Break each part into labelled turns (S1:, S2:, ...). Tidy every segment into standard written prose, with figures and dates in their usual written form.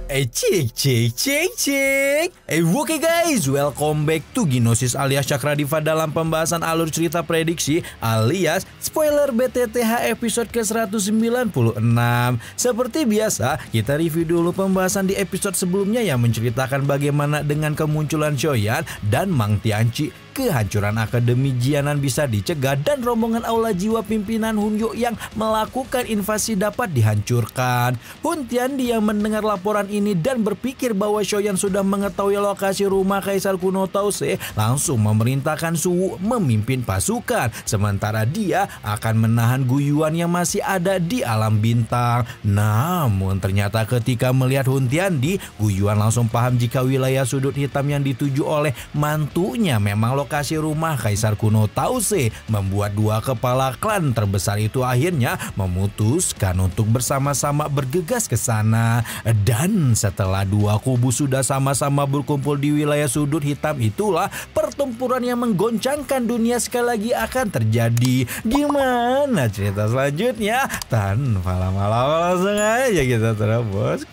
S1: Cek. Oke guys, welcome back to Gnosis alias Cakra Diva dalam pembahasan alur cerita prediksi alias spoiler BTTH episode ke-196. Seperti biasa, kita review dulu pembahasan di episode sebelumnya yang menceritakan bagaimana dengan kemunculan Shoyan dan Mang Tianchi, kehancuran Akademi Jianan bisa dicegah dan rombongan aula jiwa pimpinan Hunyo yang melakukan invasi dapat dihancurkan. Hun Tiandi yang mendengar laporan ini dan berpikir bahwa Shoyan sudah mengetahui lokasi rumah Kaisar kuno Tause langsung memerintahkan Suwu memimpin pasukan, sementara dia akan menahan Guyuan yang masih ada di alam bintang. Namun ternyata ketika melihat Hun Tiandi, Guyuan langsung paham jika wilayah sudut hitam yang dituju oleh mantunya memang lokasi rumah Kaisar kuno Tause, membuat dua kepala klan terbesar itu akhirnya memutuskan untuk bersama-sama bergegas ke sana. Dan setelah dua kubu sudah sama-sama berkumpul di wilayah sudut hitam itulah pertempuran yang menggoncangkan dunia sekali lagi akan terjadi. Gimana cerita selanjutnya? Tanpa lama-lama langsung aja kita terobos.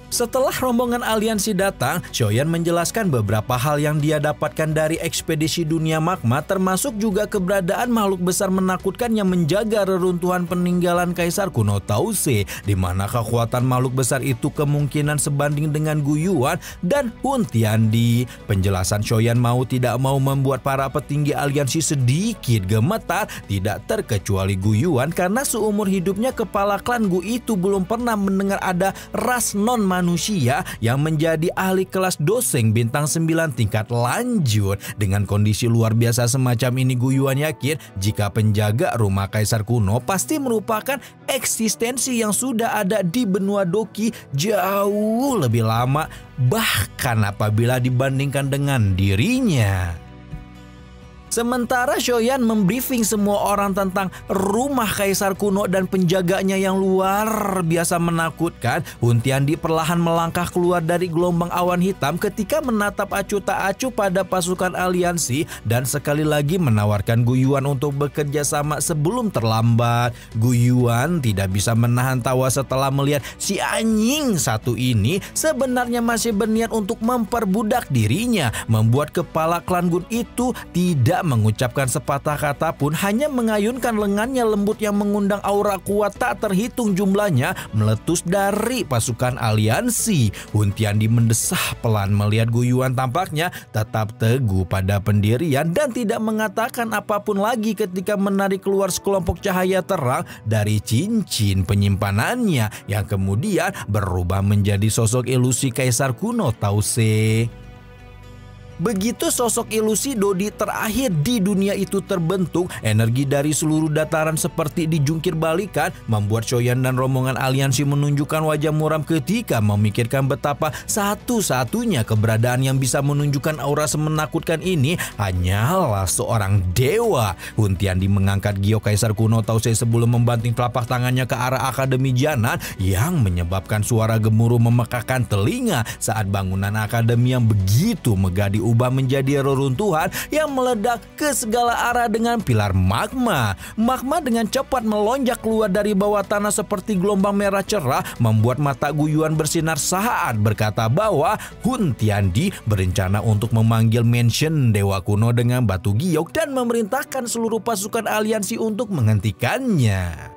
S1: Setelah rombongan aliansi datang, Shoyan menjelaskan beberapa hal yang dia dapatkan dari ekspedisi dunia magma, termasuk juga keberadaan makhluk besar menakutkan yang menjaga reruntuhan peninggalan Kaisar kuno Tause, di mana kekuatan makhluk besar itu kemungkinan sebanding dengan Guyuan dan Hun Tiandi. Penjelasan Shoyan mau tidak mau membuat para petinggi aliansi sedikit gemetar, tidak terkecuali Guyuan karena seumur hidupnya kepala klan Gu itu belum pernah mendengar ada ras non manusia yang menjadi ahli kelas doseng bintang 9 tingkat lanjut. Dengan kondisi luar biasa semacam ini, Guyuan yakin jika penjaga rumah Kaisar kuno pasti merupakan eksistensi yang sudah ada di benua Doki jauh lebih lama, bahkan apabila dibandingkan dengan dirinya. Sementara Shoyan membriefing semua orang tentang rumah Kaisar kuno dan penjaganya yang luar biasa menakutkan, Hun Tiandi perlahan melangkah keluar dari gelombang awan hitam ketika menatap acuh tak acuh pada pasukan aliansi dan sekali lagi menawarkan Guyuan untuk bekerja sama sebelum terlambat. Guyuan tidak bisa menahan tawa setelah melihat si anjing satu ini sebenarnya masih berniat untuk memperbudak dirinya, membuat kepala klan Gun itu tidak mengucapkan sepatah kata pun, hanya mengayunkan lengannya lembut yang mengundang aura kuat tak terhitung jumlahnya meletus dari pasukan aliansi. Hun Tiandi mendesah pelan melihat Guyuan tampaknya tetap teguh pada pendirian dan tidak mengatakan apapun lagi ketika menarik keluar sekelompok cahaya terang dari cincin penyimpanannya yang kemudian berubah menjadi sosok ilusi Kaisar kuno Tause. Begitu sosok ilusi Dodi terakhir di dunia itu terbentuk, energi dari seluruh dataran seperti dijungkir balikan, membuat Shoyan dan rombongan aliansi menunjukkan wajah muram ketika memikirkan betapa satu-satunya keberadaan yang bisa menunjukkan aura semenakutkan ini hanyalah seorang dewa. Hun Tiandi mengangkat giok Kaisar kuno Tause sebelum membanting telapak tangannya ke arah Akademi Jianan yang menyebabkan suara gemuruh memekakkan telinga saat bangunan akademi yang begitu megah diubah menjadi reruntuhan yang meledak ke segala arah dengan pilar magma. Magma dengan cepat melonjak keluar dari bawah tanah seperti gelombang merah cerah, membuat mata Guyuan bersinar saat berkata bahwa Hun Tiandi berencana untuk memanggil mansion Dewa Kuno dengan batu giok dan memerintahkan seluruh pasukan aliansi untuk menghentikannya.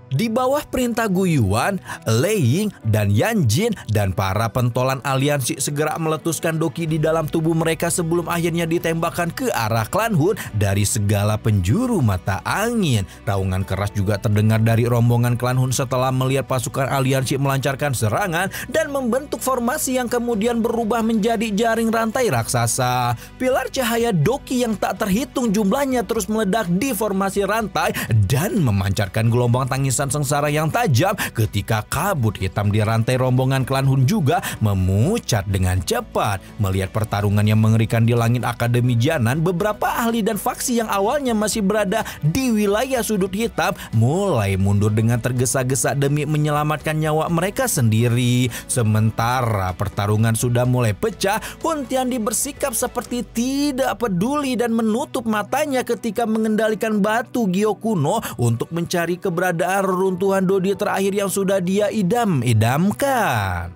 S1: Di bawah perintah Guyuan, Lei Ying dan Yan Jin dan para pentolan aliansi segera meletuskan Doki di dalam tubuh mereka sebelum akhirnya ditembakkan ke arah klan Hun dari segala penjuru mata angin. Raungan keras juga terdengar dari rombongan klan Hun setelah melihat pasukan aliansi melancarkan serangan dan membentuk formasi yang kemudian berubah menjadi jaring rantai raksasa. Pilar cahaya Doki yang tak terhitung jumlahnya terus meledak di formasi rantai dan memancarkan gelombang tangisan sabetan sengsara yang tajam ketika kabut hitam di rantai rombongan klan Hun juga memucat dengan cepat. Melihat pertarungan yang mengerikan di langit Akademi Jianan, beberapa ahli dan faksi yang awalnya masih berada di wilayah sudut hitam mulai mundur dengan tergesa-gesa demi menyelamatkan nyawa mereka sendiri. Sementara pertarungan sudah mulai pecah, Hun Tiandi bersikap seperti tidak peduli dan menutup matanya ketika mengendalikan batu Gyo kuno untuk mencari keberadaan reruntuhan Dodi terakhir yang sudah dia idam-idamkan.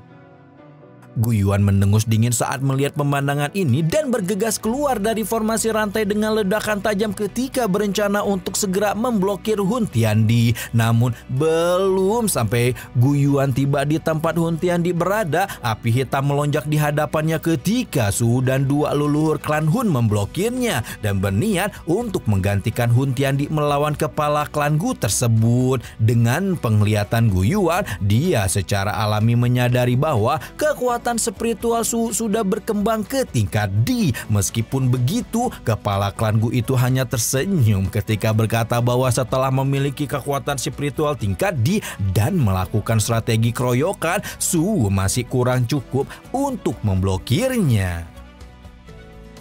S1: Gu Yuan mendengus dingin saat melihat pemandangan ini dan bergegas keluar dari formasi rantai dengan ledakan tajam ketika berencana untuk segera memblokir Hun Tiandi. Namun belum sampai Gu Yuan tiba di tempat Hun Tiandi berada, api hitam melonjak di hadapannya ketika Su dan dua leluhur klan Hun memblokirnya dan berniat untuk menggantikan Hun Tiandi melawan kepala klan Gu tersebut. Dengan penglihatan Gu Yuan, dia secara alami menyadari bahwa kekuatan spiritual Su sudah berkembang ke tingkat D. Meskipun begitu, kepala klan Gu itu hanya tersenyum ketika berkata bahwa setelah memiliki kekuatan spiritual tingkat D dan melakukan strategi keroyokan, Su masih kurang cukup untuk memblokirnya.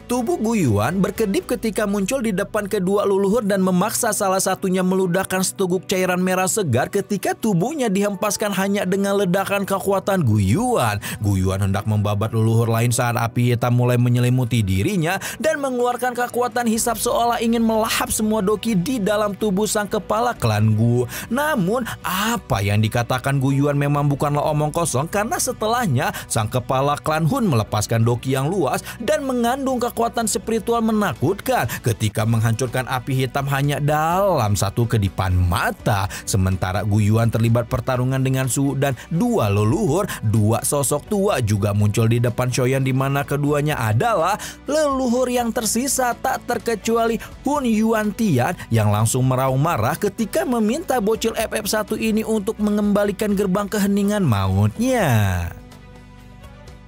S1: Tubuh Gu Yuan berkedip ketika muncul di depan kedua leluhur dan memaksa salah satunya meludahkan seteguk cairan merah segar ketika tubuhnya dihempaskan hanya dengan ledakan kekuatan Gu Yuan. Gu Yuan hendak membabat leluhur lain saat api hitam mulai menyelimuti dirinya dan mengeluarkan kekuatan hisap seolah ingin melahap semua doki di dalam tubuh sang kepala klan Gu. Namun apa yang dikatakan Gu Yuan memang bukanlah omong kosong, karena setelahnya sang kepala klan Hun melepaskan doki yang luas dan mengandung kekuatan spiritual menakutkan ketika menghancurkan api hitam hanya dalam satu kedipan mata. Sementara Gu Yuan terlibat pertarungan dengan Su dan dua leluhur, dua sosok tua juga muncul di depan Shoyan, di mana keduanya adalah leluhur yang tersisa tak terkecuali Hun Yuantian yang langsung meraung marah ketika meminta bocil FF1 ini untuk mengembalikan gerbang keheningan mautnya.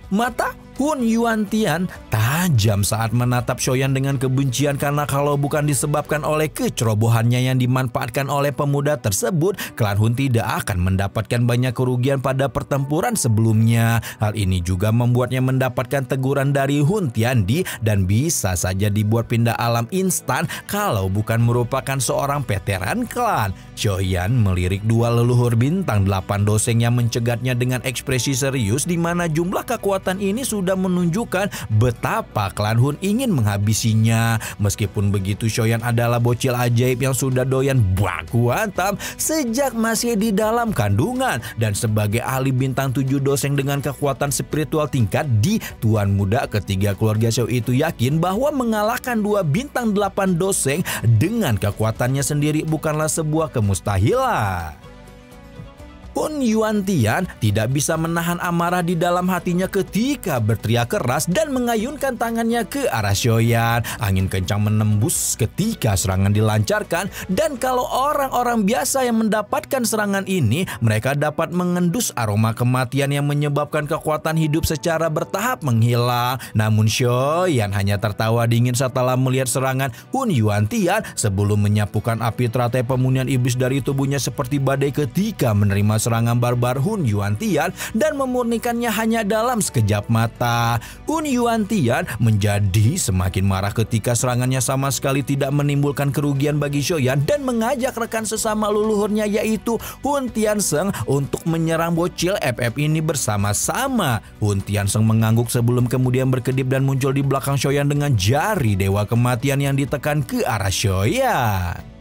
S1: Mata Hun Yuantian tajam saat menatap Shoyan dengan kebencian, karena kalau bukan disebabkan oleh kecerobohannya yang dimanfaatkan oleh pemuda tersebut, klan Hun tidak akan mendapatkan banyak kerugian pada pertempuran sebelumnya. Hal ini juga membuatnya mendapatkan teguran dari Hun Tiandi dan bisa saja dibuat pindah alam instan kalau bukan merupakan seorang veteran klan. Shoyan melirik dua leluhur bintang 8 doseng yang mencegatnya dengan ekspresi serius, di mana jumlah kekuatan ini sudah menunjukkan betapa klan Hun ingin menghabisinya. Meskipun begitu, Shoyan adalah bocil ajaib yang sudah doyan baku hantam sejak masih di dalam kandungan, dan sebagai ahli bintang 7 doseng dengan kekuatan spiritual tingkat D, tuan muda ketiga keluarga Xiao itu yakin bahwa mengalahkan dua bintang 8 doseng dengan kekuatannya sendiri bukanlah sebuah kemustahilan. Hun Yuantian tidak bisa menahan amarah di dalam hatinya ketika berteriak keras dan mengayunkan tangannya ke arah Shoyan. Angin kencang menembus ketika serangan dilancarkan, dan kalau orang-orang biasa yang mendapatkan serangan ini, mereka dapat mengendus aroma kematian yang menyebabkan kekuatan hidup secara bertahap menghilang. Namun Shoyan hanya tertawa dingin setelah melihat serangan Hun Yuantian sebelum menyapukan api teratai pemunihan iblis dari tubuhnya seperti badai ketika menerima serangan barbar Hun Yuantian dan memurnikannya hanya dalam sekejap mata. Hun Yuantian menjadi semakin marah ketika serangannya sama sekali tidak menimbulkan kerugian bagi Shoyan dan mengajak rekan sesama leluhurnya yaitu Hun Tiansheng untuk menyerang bocil FF ini bersama-sama. Hun Tiansheng mengangguk sebelum kemudian berkedip dan muncul di belakang Shoyan dengan jari dewa kematian yang ditekan ke arah Shoyan.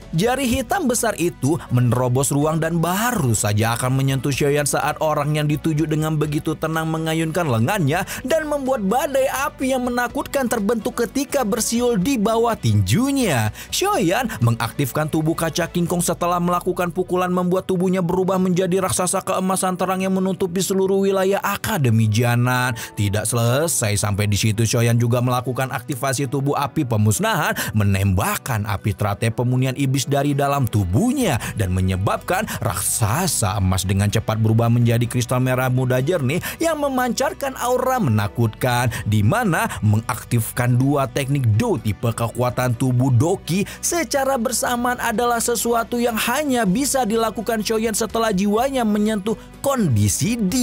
S1: Jari hitam besar itu menerobos ruang dan baru saja akan menyentuh Shoyan saat orang yang dituju dengan begitu tenang mengayunkan lengannya dan membuat badai api yang menakutkan terbentuk ketika bersiul di bawah tinjunya. Shoyan mengaktifkan tubuh kaca King Kong setelah melakukan pukulan membuat tubuhnya berubah menjadi raksasa keemasan terang yang menutupi seluruh wilayah Akademi Jianan. Tidak selesai sampai di situ, Shoyan juga melakukan aktivasi tubuh api pemusnahan, menembakkan api teratai pemunihan iblis habis dari dalam tubuhnya dan menyebabkan raksasa emas dengan cepat berubah menjadi kristal merah muda jernih yang memancarkan aura menakutkan, di mana mengaktifkan dua teknik Do tipe kekuatan tubuh Doki secara bersamaan adalah sesuatu yang hanya bisa dilakukan Shoyan setelah jiwanya menyentuh kondisi D.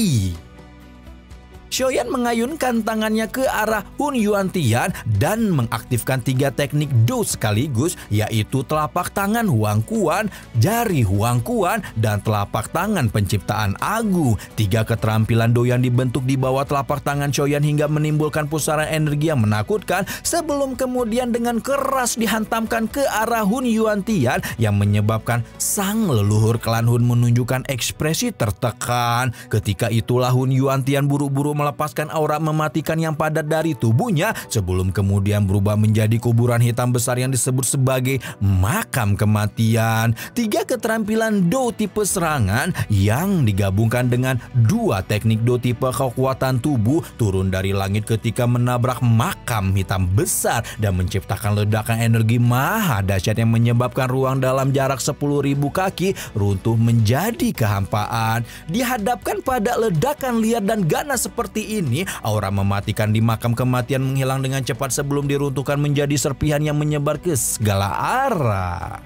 S1: Shoyan mengayunkan tangannya ke arah Hun Yuantian dan mengaktifkan tiga teknik Do sekaligus, yaitu telapak tangan Huang Quan, jari Huang Quan, dan telapak tangan penciptaan agung. Tiga keterampilan Do yang dibentuk di bawah telapak tangan Shoyan hingga menimbulkan pusaran energi yang menakutkan sebelum kemudian dengan keras dihantamkan ke arah Hun Yuantian yang menyebabkan sang leluhur klan Hun menunjukkan ekspresi tertekan. Ketika itulah Hun Yuantian buru-buru melepaskan aura mematikan yang padat dari tubuhnya sebelum kemudian berubah menjadi kuburan hitam besar yang disebut sebagai makam kematian. Tiga keterampilan Do tipe serangan yang digabungkan dengan dua teknik Do tipe kekuatan tubuh turun dari langit ketika menabrak makam hitam besar dan menciptakan ledakan energi maha dahsyat yang menyebabkan ruang dalam jarak 10.000 kaki runtuh menjadi kehampaan. Dihadapkan pada ledakan liar dan ganas seperti ini, aura mematikan di makam kematian menghilang dengan cepat sebelum diruntuhkan menjadi serpihan yang menyebar ke segala arah.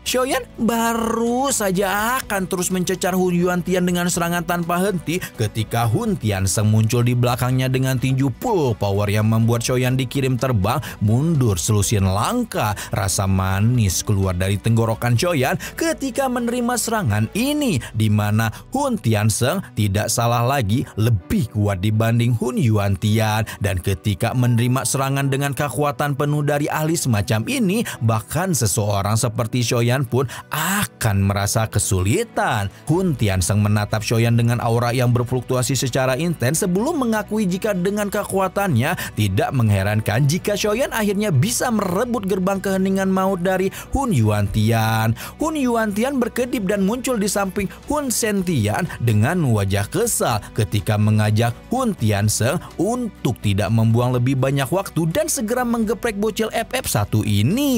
S1: Shoyan baru saja akan terus mencecar Hun Yuantian dengan serangan tanpa henti ketika Hun Tiansheng muncul di belakangnya dengan tinju full power yang membuat Shoyan dikirim terbang mundur selusin langkah. Rasa manis keluar dari tenggorokan Shoyan ketika menerima serangan ini, di mana Hun Tiansheng tidak salah lagi lebih kuat dibanding Hun Yuantian, dan ketika menerima serangan dengan kekuatan penuh dari ahli semacam ini, bahkan seseorang seperti Shoyan pun akan merasa kesulitan. Hun Tiansheng menatap Shoyan dengan aura yang berfluktuasi secara intens sebelum mengakui jika dengan kekuatannya tidak mengherankan jika Shoyan akhirnya bisa merebut gerbang keheningan maut dari Hun Yuantian. Hun Yuantian berkedip dan muncul di samping Hun Sentian dengan wajah kesal ketika mengajak Hun Tiansheng untuk tidak membuang lebih banyak waktu dan segera menggeprek bocil FF1 ini.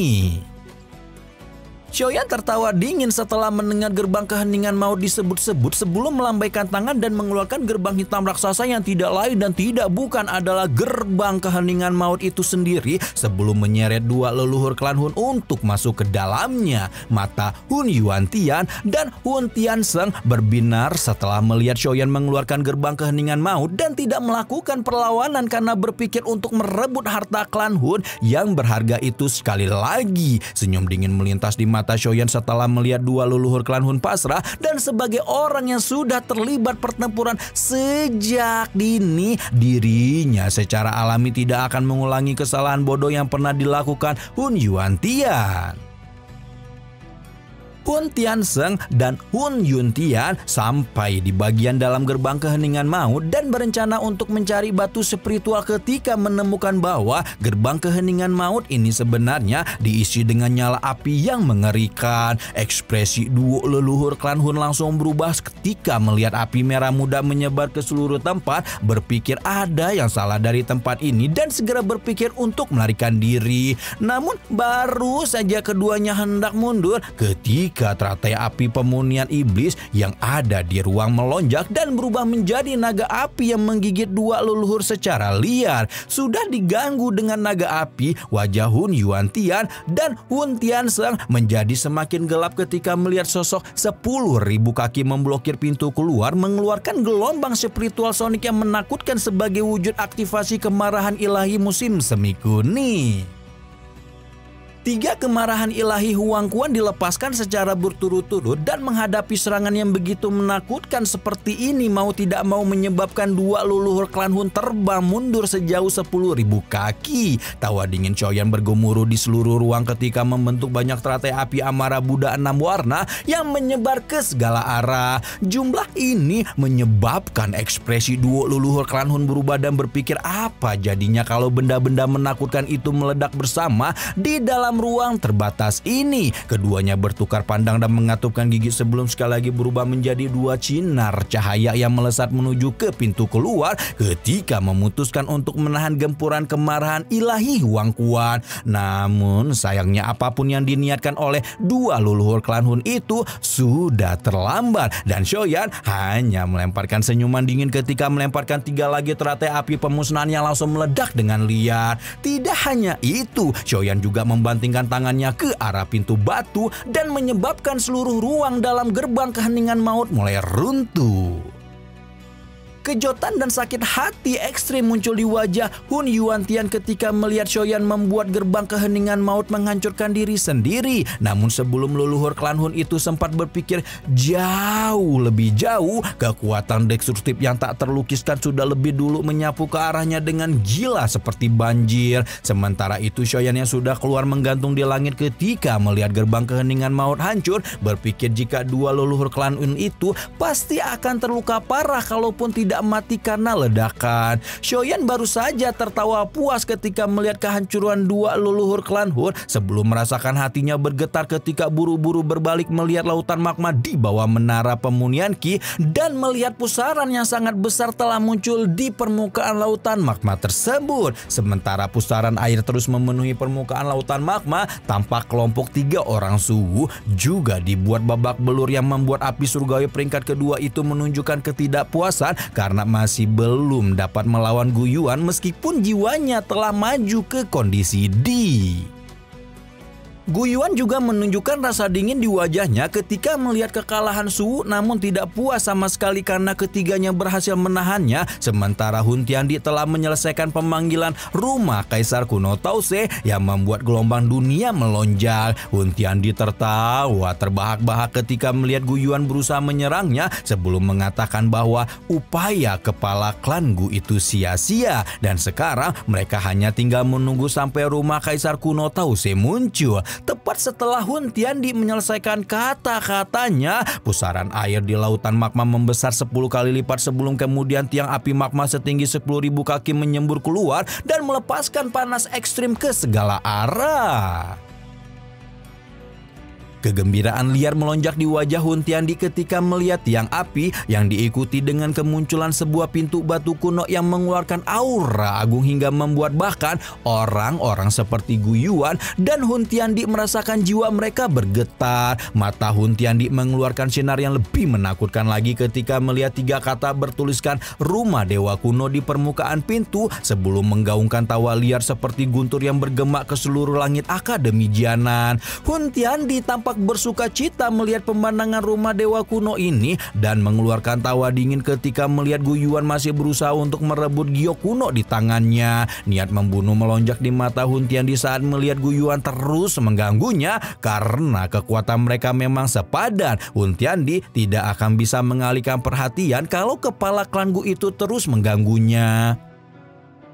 S1: Shoyan tertawa dingin setelah mendengar gerbang keheningan maut disebut-sebut sebelum melambaikan tangan dan mengeluarkan gerbang hitam raksasa yang tidak lain dan tidak bukan adalah gerbang keheningan maut itu sendiri sebelum menyeret dua leluhur klan Hun untuk masuk ke dalamnya. Mata Hun Yuantian dan Hun Tiansheng berbinar setelah melihat Shoyan mengeluarkan gerbang keheningan maut dan tidak melakukan perlawanan karena berpikir untuk merebut harta klan Hun yang berharga itu. Sekali lagi, senyum dingin melintas di mata Shoyan setelah melihat dua leluhur klan Hun pasrah, dan sebagai orang yang sudah terlibat pertempuran sejak dini, dirinya secara alami tidak akan mengulangi kesalahan bodoh yang pernah dilakukan Hun Yuantian. Hun Tiansheng dan Hun Yuntian sampai di bagian dalam gerbang keheningan maut dan berencana untuk mencari batu spiritual ketika menemukan bahwa gerbang keheningan maut ini sebenarnya diisi dengan nyala api yang mengerikan. Ekspresi duo leluhur klan Hun langsung berubah ketika melihat api merah muda menyebar ke seluruh tempat, berpikir ada yang salah dari tempat ini dan segera berpikir untuk melarikan diri. Namun baru saja keduanya hendak mundur ketika teratai api pemunian iblis yang ada di ruang melonjak dan berubah menjadi naga api yang menggigit dua leluhur secara liar. Sudah diganggu dengan naga api, wajah Hun Yuantian dan Hun Tiansheng menjadi semakin gelap ketika melihat sosok 10.000 kaki memblokir pintu keluar, mengeluarkan gelombang spiritual sonik yang menakutkan sebagai wujud aktivasi kemarahan ilahi musim semi kuning. Tiga kemarahan ilahi Huang Quan dilepaskan secara berturut-turut dan menghadapi serangan yang begitu menakutkan seperti ini mau tidak mau menyebabkan dua leluhur klan Hun terbang mundur sejauh 10.000 kaki. Tawa dingin Shoyan bergemuruh di seluruh ruang ketika membentuk banyak teratai api amarah Buddha 6 warna yang menyebar ke segala arah. Jumlah ini menyebabkan ekspresi duo leluhur klan Hun berubah dan berpikir apa jadinya kalau benda-benda menakutkan itu meledak bersama di dalam ruang terbatas ini. Keduanya bertukar pandang dan mengatupkan gigi sebelum sekali lagi berubah menjadi dua sinar cahaya yang melesat menuju ke pintu keluar ketika memutuskan untuk menahan gempuran kemarahan ilahi Huang Quan. Namun sayangnya apapun yang diniatkan oleh dua leluhur klan Hun itu sudah terlambat dan Xiaoyan hanya melemparkan senyuman dingin ketika melemparkan 3 lagi teratai api pemusnahan yang langsung meledak dengan liar. Tidak hanya itu, Xiaoyan juga membantingkan tangannya ke arah pintu batu dan menyebabkan seluruh ruang dalam gerbang keheningan maut mulai runtuh. Kejotan dan sakit hati ekstrim muncul di wajah Hun Yuantian ketika melihat Xiaoyan membuat gerbang keheningan maut menghancurkan diri sendiri. Namun sebelum leluhur klan Hun itu sempat berpikir jauh lebih jauh, kekuatan destruktif yang tak terlukiskan sudah lebih dulu menyapu ke arahnya dengan gila seperti banjir. Sementara itu Xiaoyan yang sudah keluar menggantung di langit ketika melihat gerbang keheningan maut hancur, berpikir jika dua leluhur klan Hun itu pasti akan terluka parah kalaupun tidak mati karena ledakan. Xiaoyan baru saja tertawa puas ketika melihat kehancuran dua leluhur klan Hun sebelum merasakan hatinya bergetar ketika buru-buru berbalik melihat lautan magma di bawah menara pemunian Qi dan melihat pusaran yang sangat besar telah muncul di permukaan lautan magma tersebut. Sementara pusaran air terus memenuhi permukaan lautan magma, tampak kelompok 3 orang suhu juga dibuat babak belur yang membuat api surgawi peringkat kedua itu menunjukkan ketidakpuasan karena masih belum dapat melawan Gu Yuan meskipun jiwanya telah maju ke kondisi D. Gu Yuan juga menunjukkan rasa dingin di wajahnya ketika melihat kekalahan Su, namun tidak puas sama sekali karena ketiganya berhasil menahannya. Sementara Hun Tiandi telah menyelesaikan pemanggilan rumah Kaisar Kuno Tause yang membuat gelombang dunia melonjak. Hun Tiandi tertawa terbahak-bahak ketika melihat Gu Yuan berusaha menyerangnya sebelum mengatakan bahwa upaya kepala klan Gu itu sia-sia dan sekarang mereka hanya tinggal menunggu sampai rumah Kaisar Kuno Tause muncul. Tepat setelah Hun Tiandi menyelesaikan kata-katanya, pusaran air di lautan magma membesar 10 kali lipat sebelum kemudian tiang api magma setinggi 10.000 kaki menyembur keluar dan melepaskan panas ekstrim ke segala arah. Kegembiraan liar melonjak di wajah Hun Tiandi ketika melihat tiang api yang diikuti dengan kemunculan sebuah pintu batu kuno yang mengeluarkan aura agung hingga membuat bahkan orang-orang seperti Gu Yuan dan Hun Tiandi merasakan jiwa mereka bergetar. Mata Hun Tiandi mengeluarkan sinar yang lebih menakutkan lagi ketika melihat 3 kata bertuliskan Rumah Dewa Kuno di permukaan pintu sebelum menggaungkan tawa liar seperti guntur yang bergema ke seluruh langit Akademi Jianan. Hun Tiandi tampak bersuka cita melihat pemandangan rumah dewa kuno ini dan mengeluarkan tawa dingin ketika melihat Gu Yuan masih berusaha untuk merebut giok kuno di tangannya. Niat membunuh melonjak di mata Hun Tiandi saat melihat Gu Yuan terus mengganggunya karena kekuatan mereka memang sepadan. Hun Tiandi tidak akan bisa mengalihkan perhatian kalau kepala klan Gu itu terus mengganggunya.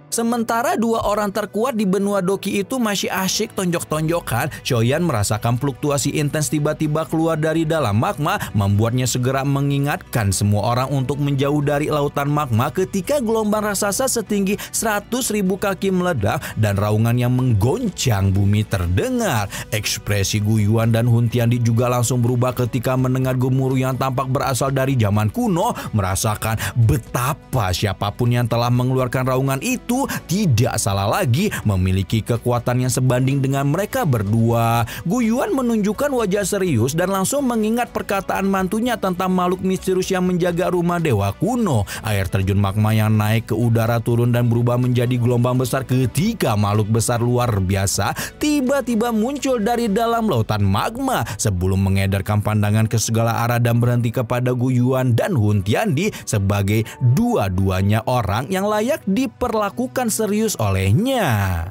S1: Sementara 2 orang terkuat di benua Doki itu masih asyik tonjok-tonjokan, Xiaoyan merasakan fluktuasi intens tiba-tiba keluar dari dalam magma, membuatnya segera mengingatkan semua orang untuk menjauh dari lautan magma ketika gelombang raksasa setinggi 100.000 kaki meledak dan raungan yang menggoncang bumi terdengar. Ekspresi Gu Yuan dan Hun Tiandi juga langsung berubah ketika mendengar gemuruh yang tampak berasal dari zaman kuno, merasakan betapa siapapun yang telah mengeluarkan raungan itu tidak salah lagi memiliki kekuatan yang sebanding dengan mereka berdua. Gu Yuan menunjukkan wajah serius dan langsung mengingat perkataan mantunya tentang makhluk misterius yang menjaga rumah dewa kuno. Air terjun magma yang naik ke udara turun dan berubah menjadi gelombang besar ketika makhluk besar luar biasa tiba-tiba muncul dari dalam lautan magma sebelum mengedarkan pandangan ke segala arah dan berhenti kepada Gu Yuan dan Hun Tiandi sebagai dua-duanya orang yang layak diperlakukan serius olehnya.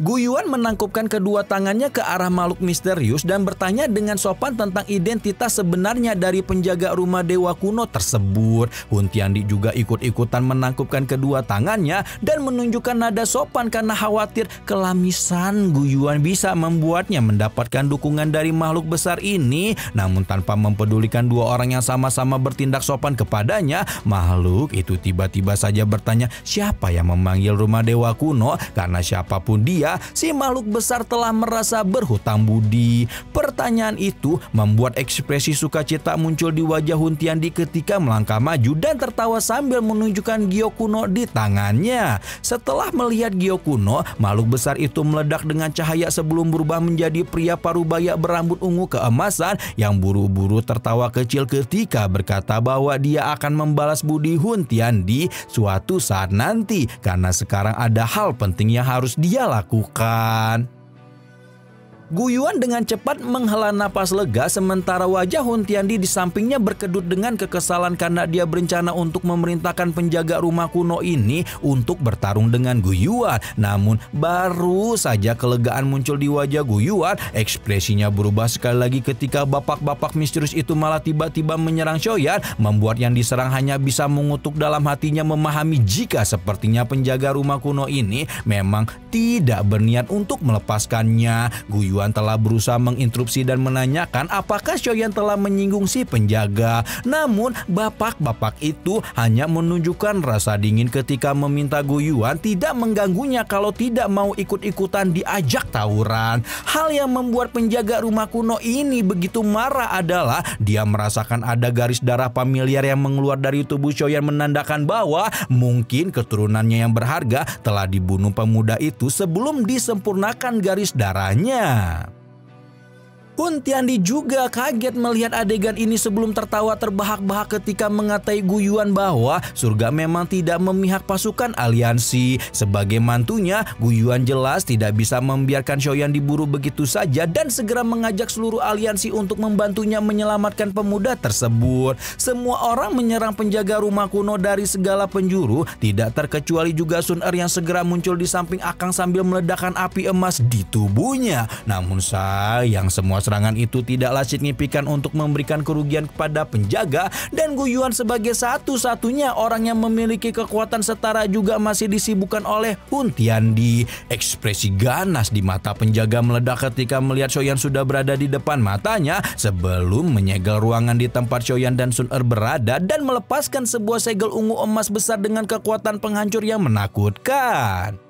S1: Gu Yuan menangkupkan kedua tangannya ke arah makhluk misterius dan bertanya dengan sopan tentang identitas sebenarnya dari penjaga rumah dewa kuno tersebut. Hun Tiandi juga ikut-ikutan menangkupkan kedua tangannya dan menunjukkan nada sopan karena khawatir kelamisan Gu Yuan bisa membuatnya mendapatkan dukungan dari makhluk besar ini. Namun tanpa mempedulikan 2 orang yang sama-sama bertindak sopan kepadanya, makhluk itu tiba-tiba saja bertanya siapa yang memanggil rumah dewa kuno karena siapapun dia ketika si makhluk besar telah merasa berhutang budi. Pertanyaan itu membuat ekspresi sukacita muncul di wajah Hun Tiandi ketika melangkah maju dan tertawa sambil menunjukkan Gyokuno di tangannya. Setelah melihat Gyokuno, makhluk besar itu meledak dengan cahaya sebelum berubah menjadi pria parubaya berambut ungu keemasan yang buru-buru tertawa kecil ketika berkata bahwa dia akan membalas budi Hun Tiandi suatu saat nanti karena sekarang ada hal penting yang harus dia lakukan. Guyuan dengan cepat menghela napas lega sementara wajah Hun Tiandi di sampingnya berkedut dengan kekesalan karena dia berencana untuk memerintahkan penjaga rumah kuno ini untuk bertarung dengan Guyuan. Namun baru saja kelegaan muncul di wajah Guyuan, ekspresinya berubah sekali lagi ketika bapak-bapak misterius itu malah tiba-tiba menyerang Shoyan, membuat yang diserang hanya bisa mengutuk dalam hatinya memahami jika sepertinya penjaga rumah kuno ini memang tidak berniat untuk melepaskannya. Guyuan telah berusaha menginterupsi dan menanyakan apakah Shoyan telah menyinggung si penjaga. Namun bapak-bapak itu hanya menunjukkan rasa dingin ketika meminta Guyuan tidak mengganggunya kalau tidak mau ikut-ikutan diajak tawuran. Hal yang membuat penjaga rumah kuno ini begitu marah adalah dia merasakan ada garis darah familiar yang mengeluar dari tubuh Shoyan menandakan bahwa mungkin keturunannya yang berharga telah dibunuh pemuda itu sebelum disempurnakan garis darahnya. Hun Tiandi juga kaget melihat adegan ini sebelum tertawa terbahak-bahak ketika mengatai Guyuan bahwa surga memang tidak memihak pasukan aliansi. Sebagai mantunya, Guyuan jelas tidak bisa membiarkan Shoyan diburu begitu saja dan segera mengajak seluruh aliansi untuk membantunya menyelamatkan pemuda tersebut. Semua orang menyerang penjaga rumah kuno dari segala penjuru, tidak terkecuali juga Sun Er yang segera muncul di samping Akang sambil meledakkan api emas di tubuhnya. Namun sayang, semua serangan itu tidaklah signifikan untuk memberikan kerugian kepada penjaga dan Guyuan sebagai satu-satunya orang yang memiliki kekuatan setara juga masih disibukkan oleh Hun Tiandi. Ekspresi ganas di mata penjaga meledak ketika melihat Shoyan sudah berada di depan matanya sebelum menyegel ruangan di tempat Shoyan dan Sun Er berada dan melepaskan sebuah segel ungu emas besar dengan kekuatan penghancur yang menakutkan.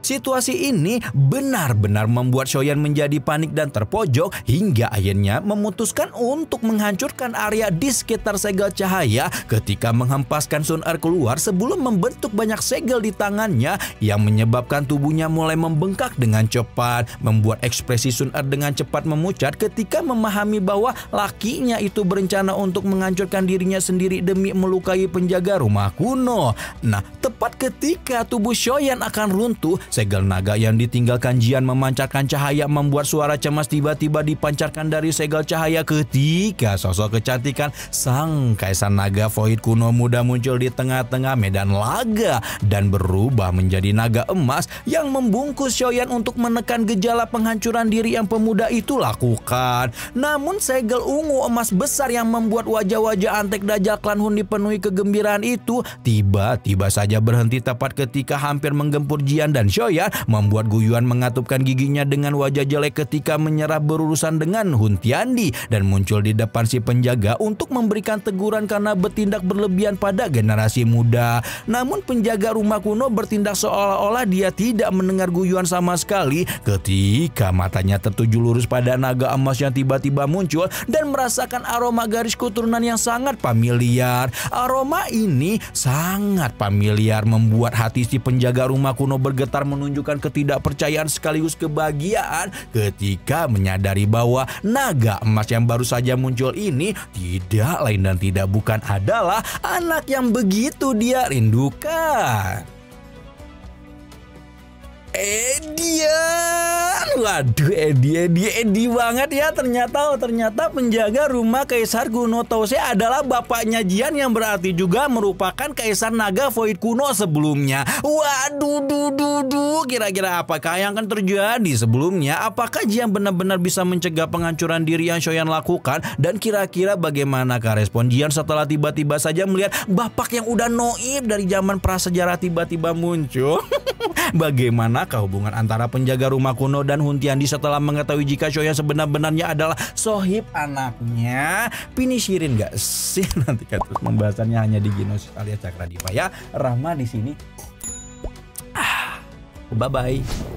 S1: Situasi ini benar-benar membuat Shoyan menjadi panik dan terpojok hingga akhirnya memutuskan untuk menghancurkan area di sekitar segel cahaya ketika menghempaskan Sun Er keluar sebelum membentuk banyak segel di tangannya yang menyebabkan tubuhnya mulai membengkak dengan cepat, membuat ekspresi Sun Er dengan cepat memucat ketika memahami bahwa lakinya itu berencana untuk menghancurkan dirinya sendiri demi melukai penjaga rumah kuno. Nah, tepat ketika tubuh Shoyan akan runtuh, segel naga yang ditinggalkan Jian memancarkan cahaya membuat suara cemas tiba-tiba dipancarkan dari segel cahaya ketika sosok kecantikan sang kaisar naga Void kuno muda muncul di tengah-tengah medan laga dan berubah menjadi naga emas yang membungkus Shoyan untuk menekan gejala penghancuran diri yang pemuda itu lakukan. Namun segel ungu emas besar yang membuat wajah-wajah antek Dajjal klan Hun dipenuhi kegembiraan itu tiba-tiba saja berhenti tepat ketika hampir menggempur Jian dan Shoyan, membuat Guyuan mengatupkan giginya dengan wajah jelek ketika menyerah berurusan dengan Hun Tiandi dan muncul di depan si penjaga untuk memberikan teguran karena bertindak berlebihan pada generasi muda. Namun penjaga rumah kuno bertindak seolah-olah dia tidak mendengar Guyuan sama sekali ketika matanya tertuju lurus pada naga emas yang tiba-tiba muncul dan merasakan aroma garis keturunan yang sangat familiar. Aroma ini sangat familiar membuat hati si penjaga rumah kuno bergetar menunjukkan ketidakpercayaan sekaligus kebahagiaan ketika menyadari bahwa naga emas yang baru saja muncul ini tidak lain dan tidak bukan adalah anak yang begitu dia rindukan. Edian, waduh Edi banget ya. Ternyata penjaga rumah Kaisar Kuno Tause adalah bapaknya Jian yang berarti juga merupakan Kaisar Naga Void kuno sebelumnya. Waduh, kira-kira apakah yang akan terjadi sebelumnya? Apakah Jian benar-benar bisa mencegah penghancuran diri yang Shoyan lakukan? Dan kira-kira bagaimanakah respon Jian setelah tiba-tiba saja melihat bapak yang udah noib dari zaman prasejarah tiba-tiba muncul? Bagaimanakah hubungan antara penjaga rumah kuno dan Hun Tiandi setelah mengetahui jika Shoyan sebenar-benarnya adalah sohib anaknya? Pinishirin gak sih? Nanti kan terus pembahasannya hanya di Genosis alias Cakradipa ya. Rahma di sini Bye-bye.